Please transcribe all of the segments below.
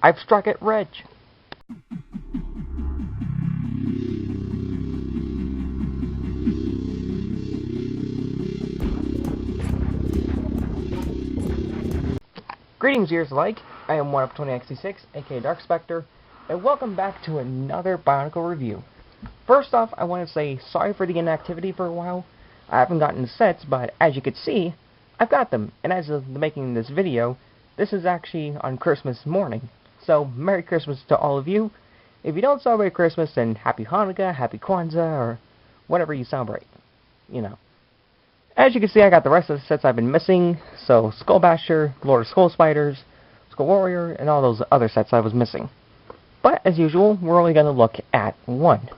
I've struck it rich. Greetings, viewers alike. I am one of 2066, aka Dark Spectre, and welcome back to another Bionicle review. First off, I want to say sorry for the inactivity for a while. I haven't gotten the sets, but as you can see, I've got them. And as of making this video, this is actually on Christmas morning. So, Merry Christmas to all of you. If you don't celebrate Christmas, then Happy Hanukkah, Happy Kwanzaa, or whatever you celebrate. You know. As you can see, I got the rest of the sets I've been missing. So, Skull Basher, Lord of Skull Spiders, Skull Warrior, and all those other sets I was missing. But, as usual, we're only going to look at one.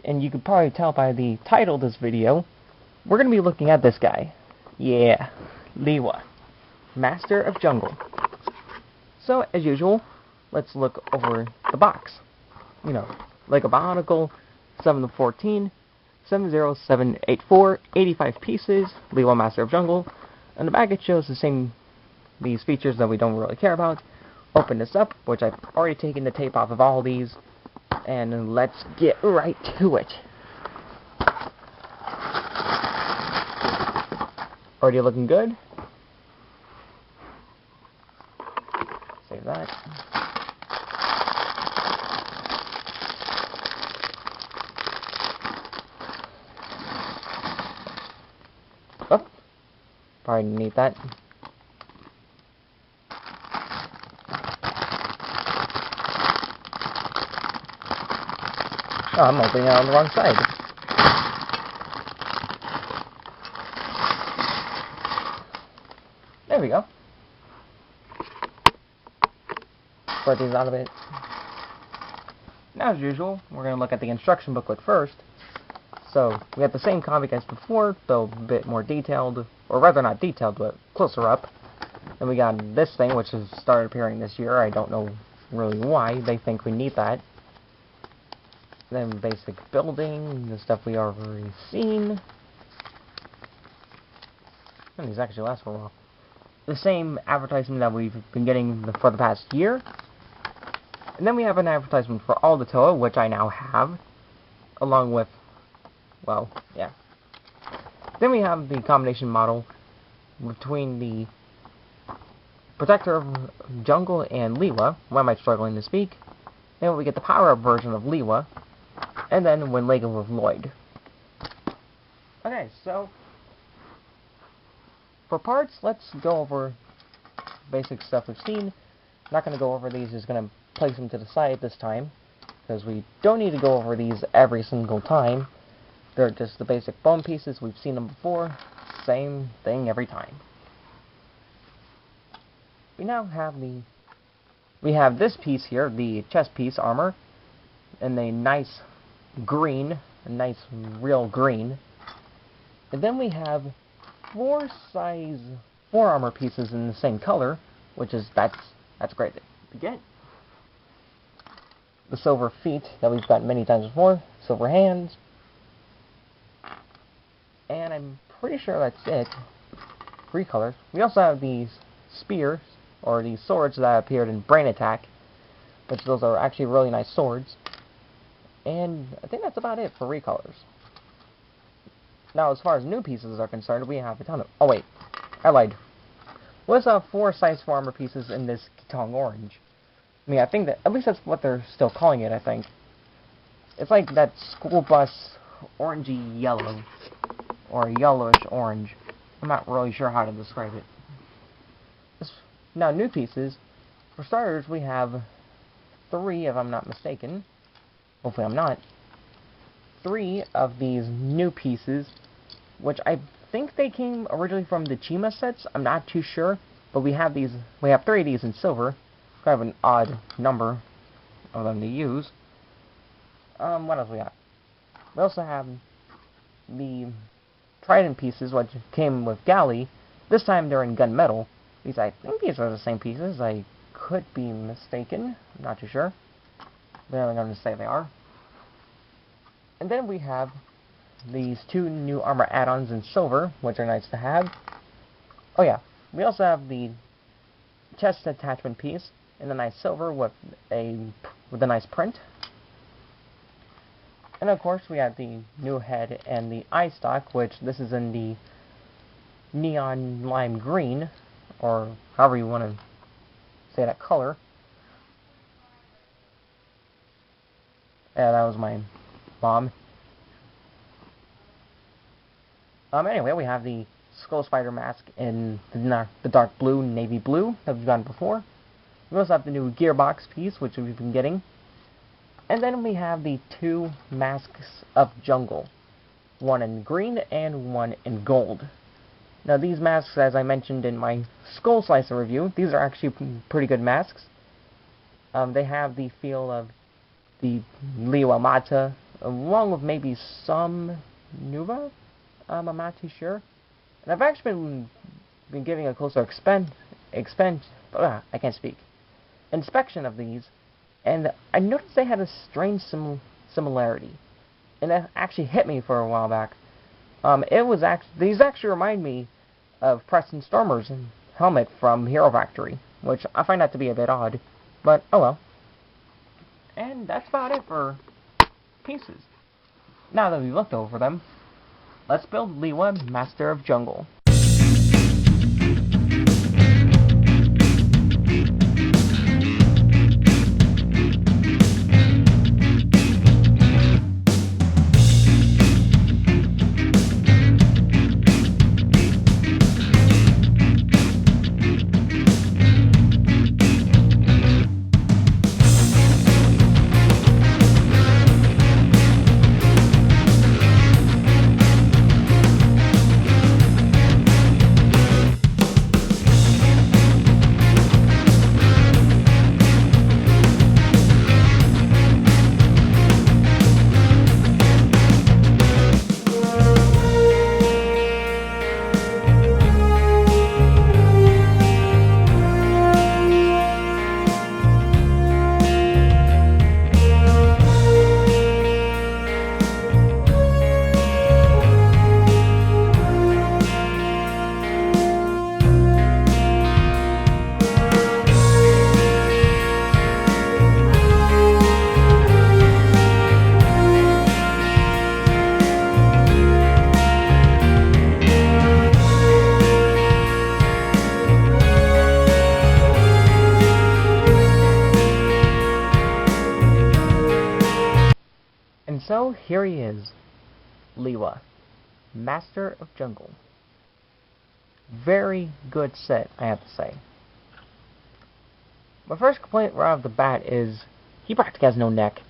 And you can probably tell by the title of this video, we're going to be looking at this guy. Yeah, Lewa, Master of Jungle. So, as usual, let's look over the box. You know, like a Bionicle, 7 of 14, 70784, 85 pieces, Lewa, Master of Jungle. On the back it shows these features that we don't really care about. Open this up, which I've already taken the tape off of all these, and let's get right to it. Already looking good. Save that. Oh, probably need that. Oh, I'm opening it on the wrong side. There we go. Spread these out of it. Now, as usual, we're going to look at the instruction booklet first. So, we have the same comic as before, though a bit more detailed, or rather not detailed, but closer up. Then we got this thing, which has started appearing this year. I don't know really why they think we need that. Then basic building, the stuff we already seen. And these actually last for a while. The same advertisement that we've been getting for the past year. And then we have an advertisement for all the Toa, which I now have, along with, well, yeah. Then we have the combination model between the Protector of Jungle and Lewa. Why am I struggling to speak? Then we get the power-up version of Lewa, and then when Lego with Lloyd. Okay, so for parts, let's go over basic stuff we've seen. Not going to go over these, just going to place them to the side this time, because we don't need to go over these every single time. They're just the basic bone pieces, we've seen them before, same thing every time. We have this piece here, the chest piece armor, and a nice green, a nice real green. And then we have 4 armor pieces in the same color, which is, that's great to get. The silver feet that we've got many times before, silver hands, and I'm pretty sure that's it. 3 colors. We also have these spears, or these swords that appeared in Brain Attack, which those are actually really nice swords. And I think that's about it for recolors. Now, as far as new pieces are concerned, we have a ton of... Oh, wait. I lied. We also have 4 size 4 armor pieces in this Kitong Orange. I mean, I think that... At least that's what they're still calling it, I think. It's like that school bus orangey yellow. Or yellowish orange. I'm not really sure how to describe it. Now, new pieces. For starters, we have 3, if I'm not mistaken. Hopefully I'm not. 3 of these new pieces, which I think they came originally from the Chima sets. I'm not too sure, but we have 3 of these in silver. Kind of an odd number of them to use. What else we got? We also have the Trident pieces, which came with Galley. This time they're in gunmetal. I think these are the same pieces. I could be mistaken. I'm not too sure. But I'm going to say they are. And then we have these 2 new armor add-ons in silver, which are nice to have. Oh yeah, we also have the chest attachment piece, in the nice silver with a nice print. And of course we have the new head and the eye stock, which this is in the neon lime green, or however you want to say that color. Yeah, that was my mom. Anyway, we have the Skull Spider mask in the dark blue, navy blue that we've gotten before. We also have the new gearbox piece, which we've been getting. And then we have the two masks of jungle. One in green and one in gold. Now these masks, as I mentioned in my Skull Slicer review, these are actually pretty good masks. They have the feel of the Lewa Mata, along with maybe some Nuva? I'm not too sure. And I've actually been giving a closer inspection of these, and I noticed they had a strange similarity. And it actually hit me for a while back. These actually remind me of Preston Stormer's helmet from Hero Factory, which I find that to be a bit odd, but oh well. And that's about it for pieces. Now that we've looked over them, let's build Lewa, Master of Jungle. And so here he is, Lewa, Master of Jungle. Very good set, I have to say. My first complaint right off the bat is he practically has no neck.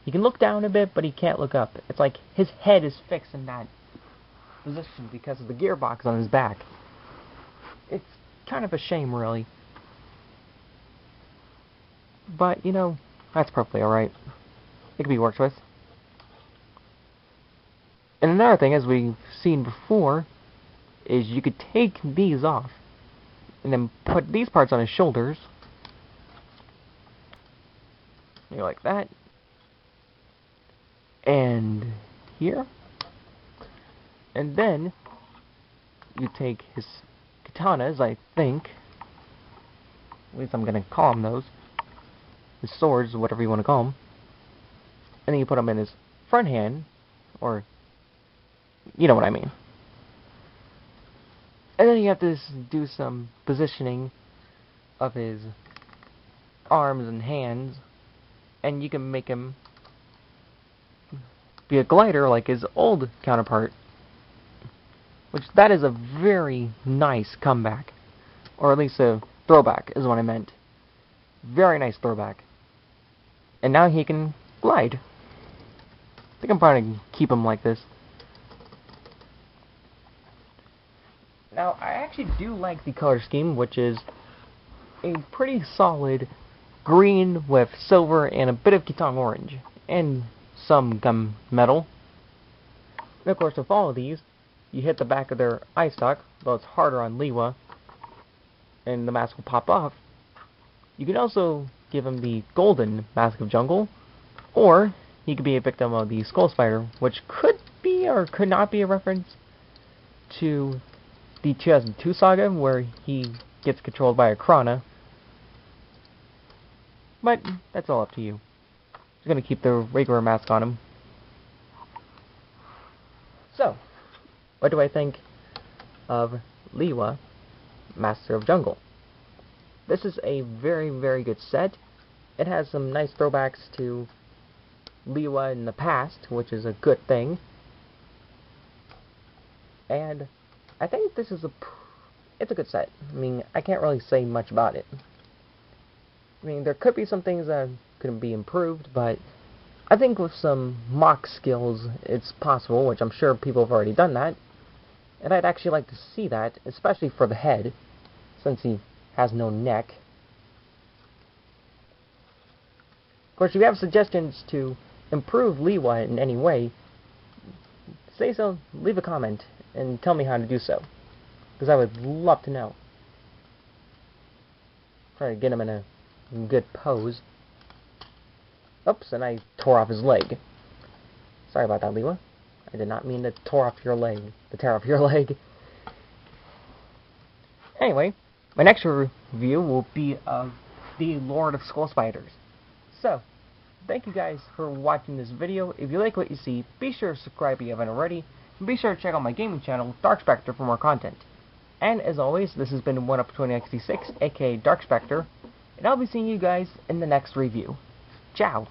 He can look down a bit, but he can't look up. It's like his head is fixed in that position because of the gearbox on his back. It's kind of a shame, really. But, you know, that's perfectly alright. It can be worked with. And another thing, as we've seen before, is you could take these off and then put these parts on his shoulders. You like that. And here. And then you take his katanas, I think. At least I'm going to call them those. His swords, whatever you want to call them. And then you put them in his front hand, or you know what I mean. And then you have to do some positioning of his arms and hands, and you can make him be a glider like his old counterpart, which that is a very nice comeback, or at least a throwback is what I meant. Very nice throwback. And now he can glide. I think I'm probably keep him like this. Now, I actually do like the color scheme, which is a pretty solid green with silver and a bit of Kitang orange, and some gum metal. And of course, with all of these, you hit the back of their eye stock, though it's harder on Lewa, and the mask will pop off. You can also give him the golden Mask of Jungle, or he could be a victim of the Skull Spider, which could be or could not be a reference to the 2002 saga, where he gets controlled by a Krana. But that's all up to you. Just gonna keep the regular mask on him. So, what do I think of Lewa, Master of Jungle? This is a very, very good set. It has some nice throwbacks to Lewa in the past, which is a good thing. And I think this is it's a good set. I mean, I can't really say much about it. I mean, there could be some things that could be improved, but I think with some mock skills, it's possible, which I'm sure people have already done that. And I'd actually like to see that, especially for the head, since he has no neck. Of course, if you have suggestions to improve Lewa in any way, say so, leave a comment, and tell me how to do so. Because I would love to know. Try to get him in a good pose. Oops, and I tore off his leg. Sorry about that, Lewa. I did not mean to tear off your leg. Anyway, my next review will be of the Lord of Skull Spiders. So, thank you guys for watching this video. If you like what you see, be sure to subscribe if you haven't already. And be sure to check out my gaming channel, Dark Spectre, for more content. And as always, this has been 1up2066, aka Dark Spectre, and I'll be seeing you guys in the next review. Ciao!